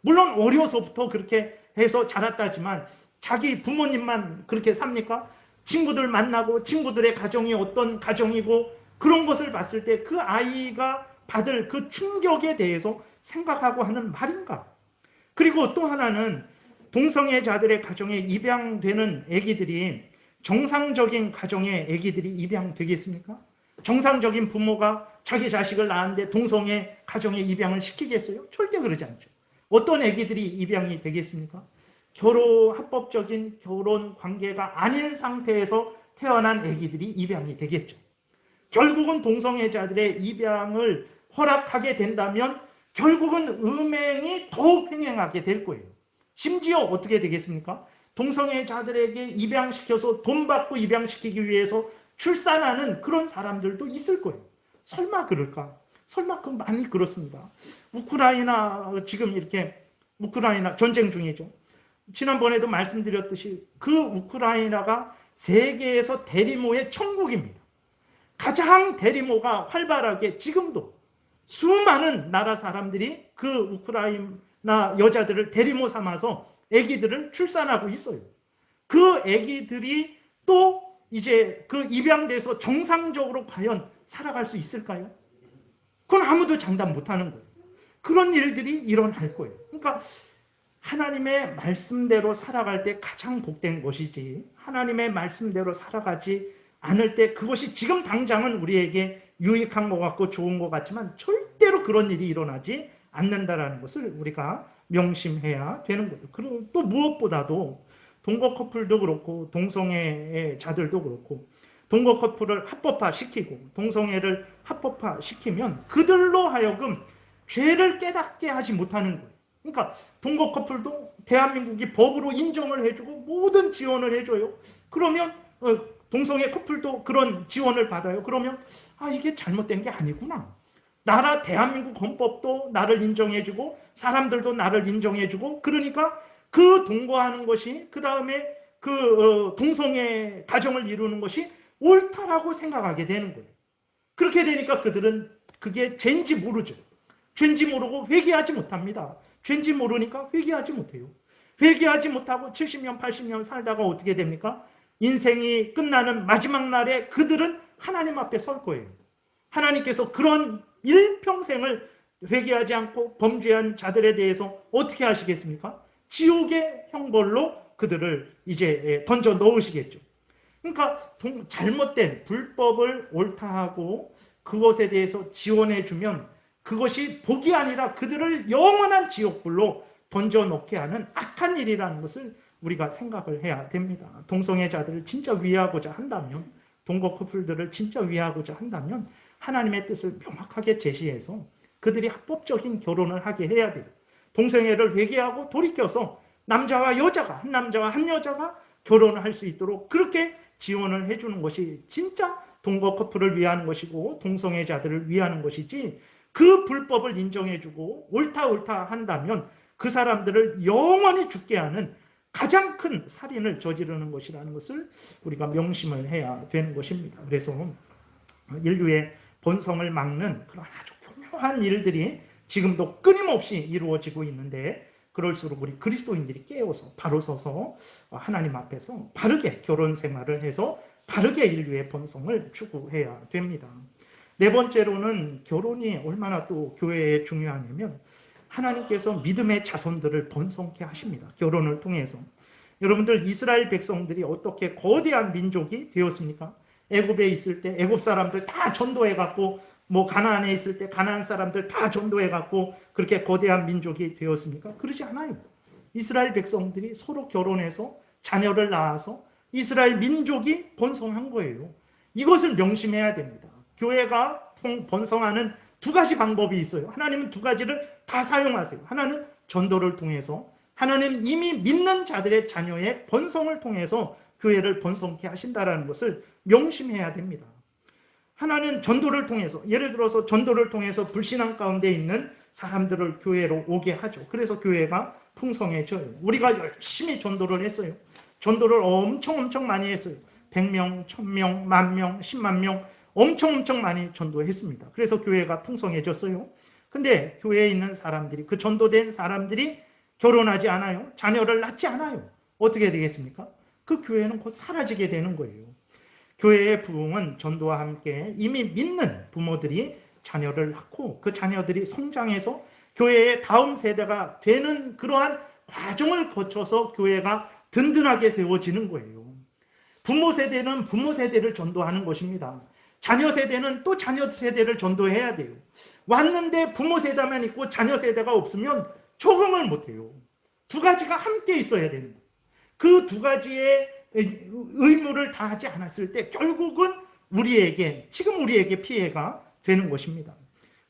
물론 어려서부터 그렇게 해서 자랐다지만 자기 부모님만 그렇게 삽니까? 친구들 만나고 친구들의 가정이 어떤 가정이고 그런 것을 봤을 때 그 아이가 받을 그 충격에 대해서 생각하고 하는 말인가? 그리고 또 하나는 동성애자들의 가정에 입양되는 아기들이 정상적인 가정의 아기들이 입양되겠습니까? 정상적인 부모가 자기 자식을 낳았는데 동성애 가정에 입양을 시키겠어요? 절대 그러지 않죠. 어떤 아기들이 입양이 되겠습니까? 합법적인 결혼 관계가 아닌 상태에서 태어난 아기들이 입양이 되겠죠. 결국은 동성애자들의 입양을 허락하게 된다면 결국은 음행이 더욱 횡행하게 될 거예요. 심지어 어떻게 되겠습니까? 동성애자들에게 입양시켜서 돈 받고 입양시키기 위해서 출산하는 그런 사람들도 있을 거예요. 설마 그럴까? 설마 많이 그렇습니다. 우크라이나 지금 이렇게 우크라이나 전쟁 중이죠. 지난번에도 말씀드렸듯이 그 우크라이나가 세계에서 대리모의 천국입니다. 가장 대리모가 활발하게 지금도 수많은 나라 사람들이 그 우크라이나 여자들을 대리모 삼아서 아기들을 출산하고 있어요. 그 아기들이 또 이제 그 입양돼서 정상적으로 과연 살아갈 수 있을까요? 그건 아무도 장담 못하는 거예요. 그런 일들이 일어날 거예요. 그러니까 하나님의 말씀대로 살아갈 때 가장 복된 것이지 하나님의 말씀대로 살아가지 않을 때 그것이 지금 당장은 우리에게 유익한 것 같고 좋은 것 같지만 절대로 그런 일이 일어나지 않는다는 것을 우리가 명심해야 되는 거예요. 그리고 또 무엇보다도 동거 커플도 그렇고 동성애 자들도 그렇고 동거 커플을 합법화시키고 동성애를 합법화시키면 그들로 하여금 죄를 깨닫게 하지 못하는 거예요. 그러니까 동거 커플도 대한민국이 법으로 인정을 해주고 모든 지원을 해줘요. 그러면 동성애 커플도 그런 지원을 받아요. 그러면 이게 잘못된 게 아니구나. 나라 대한민국 헌법도 나를 인정해주고 사람들도 나를 인정해주고 그러니까 그 동거하는 것이 그 다음에 그 동성애 가정을 이루는 것이 옳다라고 생각하게 되는 거예요. 그렇게 되니까 그들은 그게 죄인지 모르죠. 죄인지 모르고 회개하지 못합니다. 죄인지 모르니까 회개하지 못해요. 회개하지 못하고 70년 80년 살다가 어떻게 됩니까? 인생이 끝나는 마지막 날에 그들은 하나님 앞에 설 거예요. 하나님께서 그런 일평생을 회개하지 않고 범죄한 자들에 대해서 어떻게 하시겠습니까? 지옥의 형벌로 그들을 이제 던져 넣으시겠죠. 그러니까 잘못된 불법을 옳다하고 그것에 대해서 지원해주면 그것이 복이 아니라 그들을 영원한 지옥불로 던져 넣게 하는 악한 일이라는 것을 우리가 생각을 해야 됩니다. 동성애자들을 진짜 위하고자 한다면, 동거 커플들을 진짜 위하고자 한다면 하나님의 뜻을 명확하게 제시해서 그들이 합법적인 결혼을 하게 해야 돼요. 동성애를 회개하고 돌이켜서 남자와 여자가, 한 남자와 한 여자가 결혼을 할 수 있도록 그렇게 지원을 해주는 것이 진짜 동거 커플을 위하는 것이고 동성애자들을 위하는 것이지, 그 불법을 인정해주고 옳다 한다면 그 사람들을 영원히 죽게 하는 가장 큰 살인을 저지르는 것이라는 것을 우리가 명심을 해야 되는 것입니다. 그래서 인류의 번성을 막는 그런 아주 교묘한 일들이 지금도 끊임없이 이루어지고 있는데, 그럴수록 우리 그리스도인들이 깨어서 바로 서서 하나님 앞에서 바르게 결혼 생활을 해서 바르게 인류의 번성을 추구해야 됩니다. 네 번째로는 결혼이 얼마나 또 교회에 중요하냐면, 하나님께서 믿음의 자손들을 번성케 하십니다. 결혼을 통해서. 여러분들, 이스라엘 백성들이 어떻게 거대한 민족이 되었습니까? 애굽에 있을 때 애굽 사람들 다 전도해갖고, 가나안에 있을 때 가나안 사람들 다 전도해갖고 그렇게 거대한 민족이 되었습니까? 그러지 않아요. 이스라엘 백성들이 서로 결혼해서 자녀를 낳아서 이스라엘 민족이 번성한 거예요. 이것을 명심해야 됩니다. 교회가 번성하는 두 가지 방법이 있어요. 하나님은 두 가지를 다 사용하세요. 하나는 전도를 통해서, 하나는 이미 믿는 자들의 자녀의 번성을 통해서 교회를 번성케 하신다는 것을 명심해야 됩니다. 하나는 전도를 통해서, 예를 들어서 전도를 통해서 불신앙 가운데 있는 사람들을 교회로 오게 하죠. 그래서 교회가 풍성해져요. 우리가 열심히 전도를 했어요. 전도를 엄청 많이 했어요. 100명, 1000명, 10,000명, 100,000명 엄청 많이 전도했습니다. 그래서 교회가 풍성해졌어요. 근데 교회에 있는 사람들이, 그 전도된 사람들이 결혼하지 않아요. 자녀를 낳지 않아요. 어떻게 되겠습니까? 그 교회는 곧 사라지게 되는 거예요. 교회의 부흥은 전도와 함께 이미 믿는 부모들이 자녀를 낳고 그 자녀들이 성장해서 교회의 다음 세대가 되는 그러한 과정을 거쳐서 교회가 든든하게 세워지는 거예요. 부모 세대는 부모 세대를 전도하는 것입니다. 자녀 세대는 또 자녀 세대를 전도해야 돼요. 왔는데 부모 세대만 있고 자녀 세대가 없으면 적응을 못해요. 두 가지가 함께 있어야 되는 거예요. 그 두 가지의 의무를 다하지 않았을 때 결국은 지금 우리에게 피해가 되는 것입니다.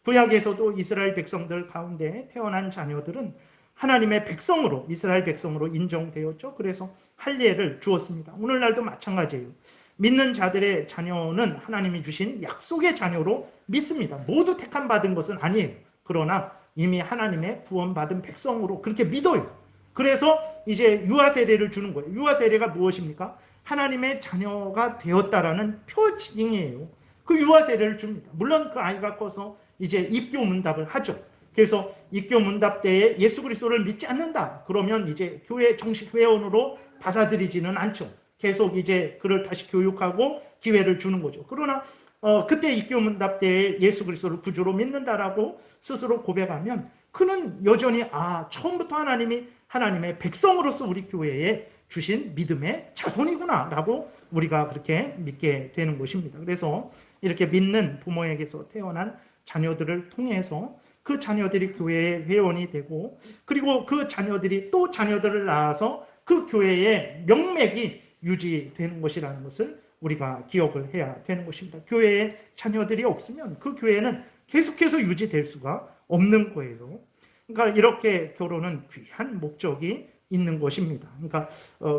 구약에서도 이스라엘 백성들 가운데 태어난 자녀들은 하나님의 백성으로, 이스라엘 백성으로 인정되었죠. 그래서 할례를 주었습니다. 오늘날도 마찬가지예요. 믿는 자들의 자녀는 하나님이 주신 약속의 자녀로 믿습니다. 모두 택함 받은 것은 아니에요. 그러나 이미 하나님의 구원받은 백성으로 그렇게 믿어요. 그래서 이제 유아 세례를 주는 거예요. 유아 세례가 무엇입니까? 하나님의 자녀가 되었다라는 표징이에요. 그 유아 세례를 줍니다. 물론 그 아이가 커서 이제 입교 문답을 하죠. 그래서 입교 문답 때에 예수 그리스도를 믿지 않는다. 그러면 이제 교회 정식 회원으로 받아들이지는 않죠. 계속 이제 그를 다시 교육하고 기회를 주는 거죠. 그러나 그때 입교 문답 때에 예수 그리스도를 구주로 믿는다라고 스스로 고백하면 그는 여전히 처음부터 하나님이 하나님의 백성으로서 우리 교회에 주신 믿음의 자손이구나 라고 우리가 그렇게 믿게 되는 것입니다. 그래서 이렇게 믿는 부모에게서 태어난 자녀들을 통해서 그 자녀들이 교회의 회원이 되고, 그리고 그 자녀들이 또 자녀들을 낳아서 그 교회의 명맥이 유지되는 것이라는 것을 우리가 기억을 해야 되는 것입니다. 교회에 자녀들이 없으면 그 교회는 계속해서 유지될 수가 없는 거예요. 그러니까 이렇게 결혼은 귀한 목적이 있는 것입니다. 그러니까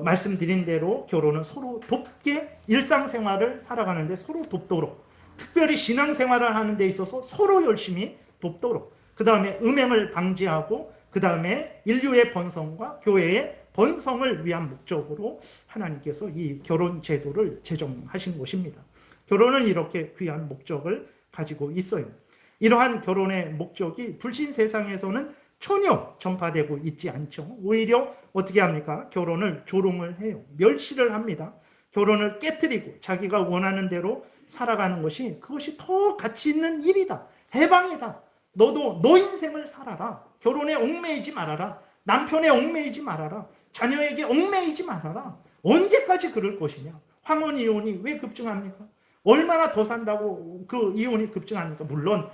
말씀드린 대로 결혼은 서로 돕게 일상생활을 살아가는데 서로 돕도록, 특별히 신앙생활을 하는 데 있어서 서로 열심히 돕도록, 그 다음에 음행을 방지하고 그 다음에 인류의 번성과 교회의 번성을 위한 목적으로 하나님께서 이 결혼 제도를 제정하신 것입니다. 결혼은 이렇게 귀한 목적을 가지고 있어요. 이러한 결혼의 목적이 불신 세상에서는 전혀 전파되고 있지 않죠. 오히려 어떻게 합니까? 결혼을 조롱을 해요. 멸시를 합니다. 결혼을 깨트리고 자기가 원하는 대로 살아가는 것이, 그것이 더 가치 있는 일이다, 해방이다, 너도 너 인생을 살아라. 결혼에 얽매이지 말아라. 남편에 얽매이지 말아라. 자녀에게 얽매이지 말아라. 언제까지 그럴 것이냐. 황혼 이혼이 왜 급증합니까? 얼마나 더 산다고 그 이혼이 급증합니까? 물론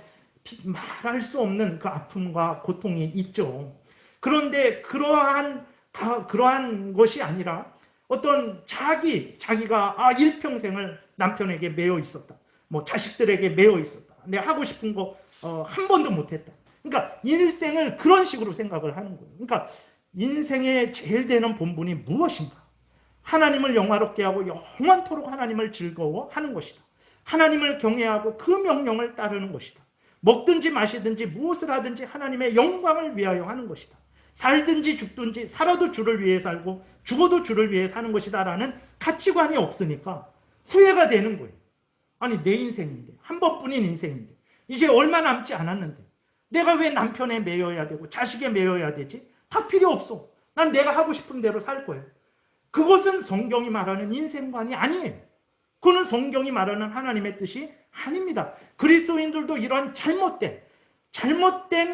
말할 수 없는 그 아픔과 고통이 있죠. 그런데 그러한 것이 아니라 어떤 자기가 일평생을 남편에게 매여 있었다. 뭐 자식들에게 매여 있었다. 내가 하고 싶은 거 한 번도 못했다. 그러니까 일생을 그런 식으로 생각을 하는 거예요. 그러니까 인생의 제일 되는 본분이 무엇인가? 하나님을 영화롭게 하고 영원토록 하나님을 즐거워하는 것이다. 하나님을 경외하고 그 명령을 따르는 것이다. 먹든지 마시든지 무엇을 하든지 하나님의 영광을 위하여 하는 것이다. 살든지 죽든지 살아도 주를 위해 살고 죽어도 주를 위해 사는 것이다 라는 가치관이 없으니까 후회가 되는 거예요. 아니 내 인생인데, 한 번뿐인 인생인데, 이제 얼마 남지 않았는데 내가 왜 남편에 매여야 되고 자식에 매여야 되지? 다 필요 없어. 난 내가 하고 싶은 대로 살 거예요. 그것은 성경이 말하는 인생관이 아니에요. 그거는 성경이 말하는 하나님의 뜻이 아닙니다. 그리스도인들도 이런 잘못된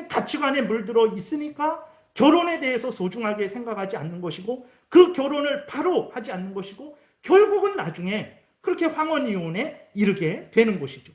가치관에 물들어 있으니까 결혼에 대해서 소중하게 생각하지 않는 것이고 그 결혼을 바로 하지 않는 것이고 결국은 나중에 그렇게 황혼이혼에 이르게 되는 것이죠.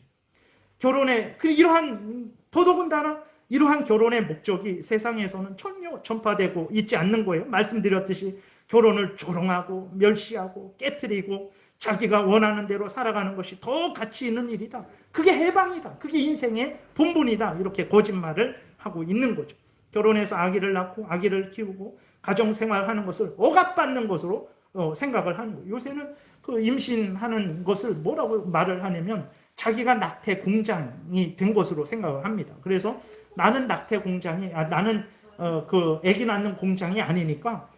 더더군다나 이러한 결혼의 목적이 세상에서는 전혀 전파되고 있지 않는 거예요. 말씀드렸듯이 결혼을 조롱하고 멸시하고 깨트리고 자기가 원하는 대로 살아가는 것이 더 가치 있는 일이다. 그게 해방이다. 그게 인생의 본분이다. 이렇게 거짓말을 하고 있는 거죠. 결혼해서 아기를 낳고 아기를 키우고 가정생활하는 것을 억압받는 것으로 생각을 하는 거예요. 요새는 그 임신하는 것을 뭐라고 말을 하냐면 자기가 낙태 공장이 된 것으로 생각을 합니다. 그래서 나는 낙태 공장이 나는 그 아기 낳는 공장이 아니니까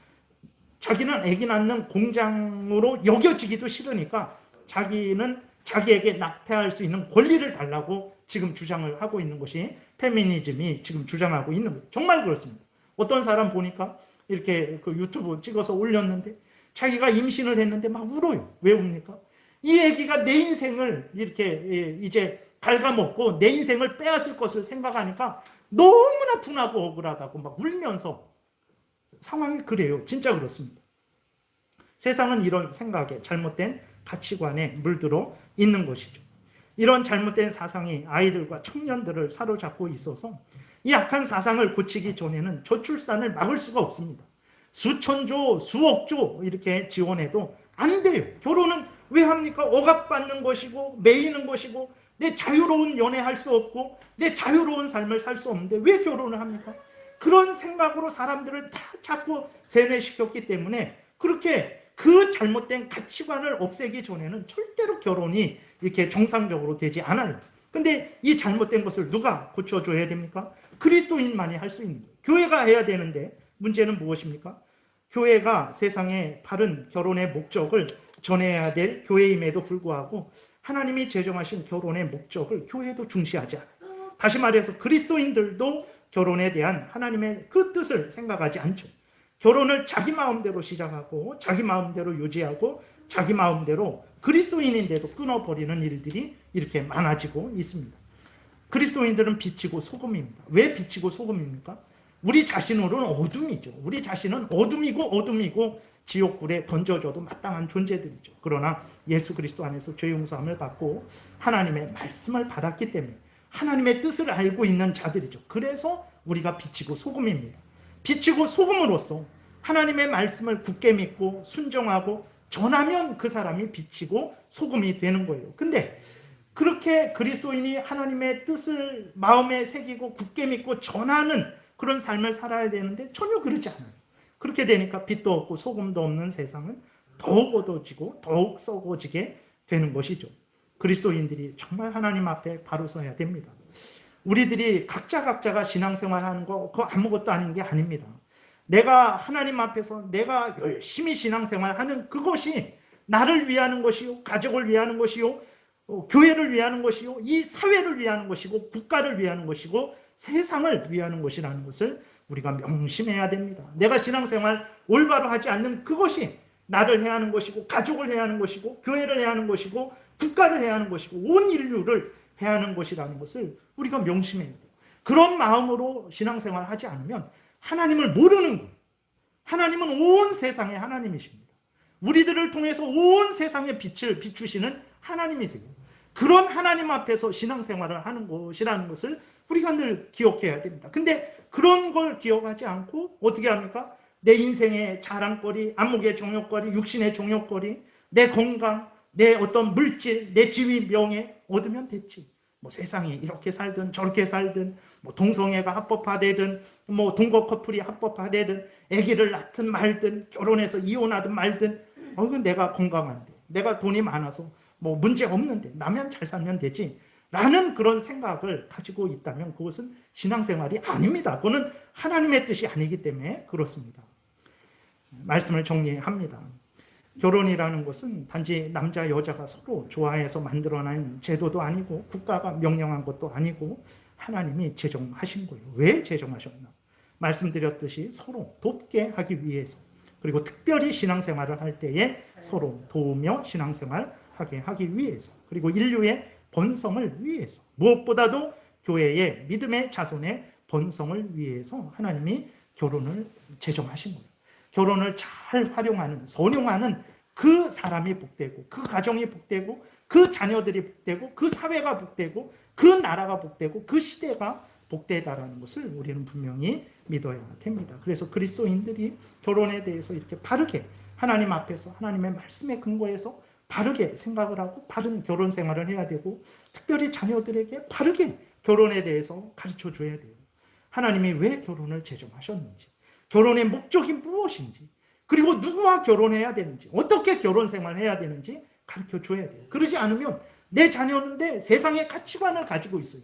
자기는 아기 낳는 공장으로 여겨지기도 싫으니까 자기는 자기에게 낙태할 수 있는 권리를 달라고 지금 주장을 하고 있는 것이 페미니즘이 지금 주장하고 있는 거예요. 정말 그렇습니다. 어떤 사람 보니까 이렇게 그 유튜브 찍어서 올렸는데 자기가 임신을 했는데 막 울어요. 왜 웁니까? 이 아기가 내 인생을 이렇게 이제 갉아먹고 내 인생을 빼앗을 것을 생각하니까 너무나 분하고 억울하다고 막 울면서 상황이 그래요. 진짜 그렇습니다. 세상은 이런 생각에 잘못된 가치관에 물들어 있는 것이죠. 이런 잘못된 사상이 아이들과 청년들을 사로잡고 있어서 이 악한 사상을 고치기 전에는 저출산을 막을 수가 없습니다. 수천조, 수억조 이렇게 지원해도 안 돼요. 결혼은 왜 합니까? 억압받는 것이고 매이는 것이고 내 자유로운 연애할 수 없고 내 자유로운 삶을 살 수 없는데 왜 결혼을 합니까? 그런 생각으로 사람들을 다 자꾸 세뇌시켰기 때문에 그렇게 그 잘못된 가치관을 없애기 전에는 절대로 결혼이 이렇게 정상적으로 되지 않아요. 근데 이 잘못된 것을 누가 고쳐줘야 됩니까? 그리스도인만이 할 수 있는 거예요. 교회가 해야 되는데 문제는 무엇입니까? 교회가 세상에 바른 결혼의 목적을 전해야 될 교회임에도 불구하고 하나님이 제정하신 결혼의 목적을 교회도 중시하지 않아요. 다시 말해서 그리스도인들도 결혼에 대한 하나님의 그 뜻을 생각하지 않죠. 결혼을 자기 마음대로 시작하고 자기 마음대로 유지하고 자기 마음대로 그리스도인인데도 끊어버리는 일들이 이렇게 많아지고 있습니다. 그리스도인들은 빛이고 소금입니다. 왜 빛이고 소금입니까? 우리 자신으로는 어둠이죠. 우리 자신은 어둠이고 지옥불에 던져져도 마땅한 존재들이죠. 그러나 예수 그리스도 안에서 죄 용서함을 받고 하나님의 말씀을 받았기 때문에 하나님의 뜻을 알고 있는 자들이죠. 그래서 우리가 빛이고 소금입니다. 빛이고 소금으로서 하나님의 말씀을 굳게 믿고 순종하고 전하면 그 사람이 빛이고 소금이 되는 거예요. 근데 그렇게 그리스도인이 하나님의 뜻을 마음에 새기고 굳게 믿고 전하는 그런 삶을 살아야 되는데 전혀 그러지 않아요. 그렇게 되니까 빛도 없고 소금도 없는 세상은 더욱 어두워지고 더욱 썩어지게 되는 것이죠. 그리스도인들이 정말 하나님 앞에 바로 서야 됩니다. 우리들이 각자가 신앙생활하는 거 그거 아무것도 아닌 게 아닙니다. 내가 하나님 앞에서 내가 열심히 신앙생활하는 그것이 나를 위하는 것이요, 가족을 위하는 것이요, 교회를 위하는 것이요, 이 사회를 위하는 것이고 국가를 위하는 것이고 세상을 위하는 것이라는 것을 우리가 명심해야 됩니다. 내가 신앙생활 올바로 하지 않는 그것이 나를 해야 하는 것이고 가족을 해야 하는 것이고 교회를 해야 하는 것이고 국가를 해야 하는 것이고 온 인류를 해야 하는 것이라는 것을 우리가 명심해야 돼요. 그런 마음으로 신앙생활을 하지 않으면 하나님을 모르는 거예요. 하나님은 온 세상의 하나님이십니다. 우리들을 통해서 온 세상의 빛을 비추시는 하나님이세요. 그런 하나님 앞에서 신앙생활을 하는 것이라는 것을 우리가 늘 기억해야 됩니다. 근데 그런 걸 기억하지 않고 어떻게 합니까? 내 인생의 자랑거리, 안목의 종욕거리, 육신의 종욕거리, 내 건강, 내 어떤 물질, 내 지위, 명예 얻으면 됐지. 뭐 세상이 이렇게 살든 저렇게 살든, 뭐 동성애가 합법화되든, 뭐 동거 커플이 합법화되든, 아기를 낳든 말든, 결혼해서 이혼하든 말든, 이건 내가 건강한데, 내가 돈이 많아서 뭐 문제 없는데, 나면 잘 살면 되지. 라는 그런 생각을 가지고 있다면 그것은 신앙생활이 아닙니다. 그거는 하나님의 뜻이 아니기 때문에 그렇습니다. 말씀을 정리합니다. 결혼이라는 것은 단지 남자 여자가 서로 좋아해서 만들어낸 제도도 아니고 국가가 명령한 것도 아니고 하나님이 제정하신 거예요. 왜 제정하셨나? 말씀드렸듯이 서로 돕게 하기 위해서, 그리고 특별히 신앙생활을 할 때에 서로 도우며 신앙생활하게 하기 위해서, 그리고 인류의 번성을 위해서, 무엇보다도 교회의 믿음의 자손의 번성을 위해서 하나님이 결혼을 제정하신 거예요. 결혼을 잘 활용하는, 선용하는 그 사람이 복되고, 그 가정이 복되고, 그 자녀들이 복되고, 그 사회가 복되고, 그 나라가 복되고, 그 시대가 복되다라는 것을 우리는 분명히 믿어야 됩니다. 그래서 그리스도인들이 결혼에 대해서 이렇게 바르게 하나님 앞에서 하나님의 말씀에 근거해서 바르게 생각을 하고 바른 결혼 생활을 해야 되고, 특별히 자녀들에게 바르게 결혼에 대해서 가르쳐 줘야 돼요. 하나님이 왜 결혼을 제정하셨는지, 결혼의 목적이 무엇인지, 그리고 누구와 결혼해야 되는지, 어떻게 결혼 생활을 해야 되는지 가르쳐 줘야 돼요. 그러지 않으면 내 자녀인데 세상의 가치관을 가지고 있어요.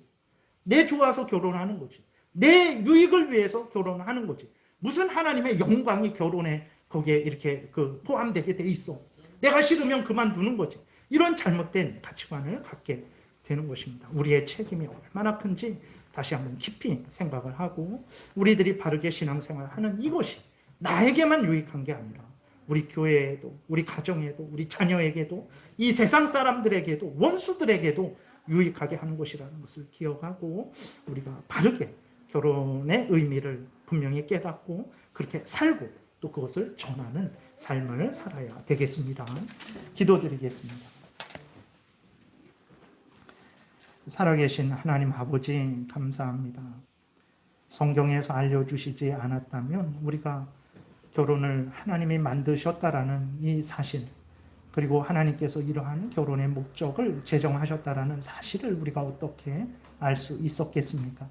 내 좋아서 결혼하는 거지. 내 유익을 위해서 결혼하는 거지. 무슨 하나님의 영광이 결혼에 거기에 이렇게 포함되게 돼 있어. 내가 싫으면 그만두는 거지. 이런 잘못된 가치관을 갖게 되는 것입니다. 우리의 책임이 얼마나 큰지 다시 한번 깊이 생각을 하고, 우리들이 바르게 신앙생활하는 이것이 나에게만 유익한 게 아니라 우리 교회에도, 우리 가정에도, 우리 자녀에게도, 이 세상 사람들에게도, 원수들에게도 유익하게 하는 것이라는 것을 기억하고, 우리가 바르게 결혼의 의미를 분명히 깨닫고 그렇게 살고 또 그것을 전하는 삶을 살아야 되겠습니다. 기도드리겠습니다. 살아계신 하나님 아버지, 감사합니다. 성경에서 알려주시지 않았다면 우리가 결혼을 하나님이 만드셨다라는 이 사실, 그리고 하나님께서 이러한 결혼의 목적을 제정하셨다라는 사실을 우리가 어떻게 알 수 있었겠습니까?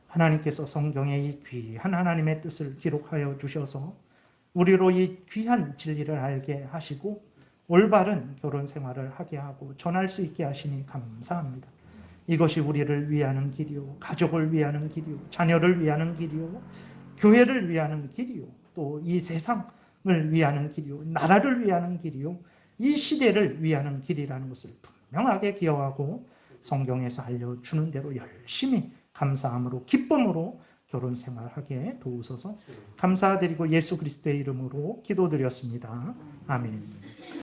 하나님께서 성경에 이 귀한 하나님의 뜻을 기록하여 주셔서 우리로 이 귀한 진리를 알게 하시고 올바른 결혼 생활을 하게 하고 전할 수 있게 하시니 감사합니다. 이것이 우리를 위하는 길이요, 가족을 위하는 길이요, 자녀를 위하는 길이요, 교회를 위하는 길이요, 또 이 세상을 위하는 길이요, 나라를 위하는 길이요, 이 시대를 위하는 길이라는 것을 분명하게 기억하고 성경에서 알려주는 대로 열심히 감사함으로, 기쁨으로 결혼 생활하게 도우소서. 감사드리고 예수 그리스도의 이름으로 기도드렸습니다. 아멘.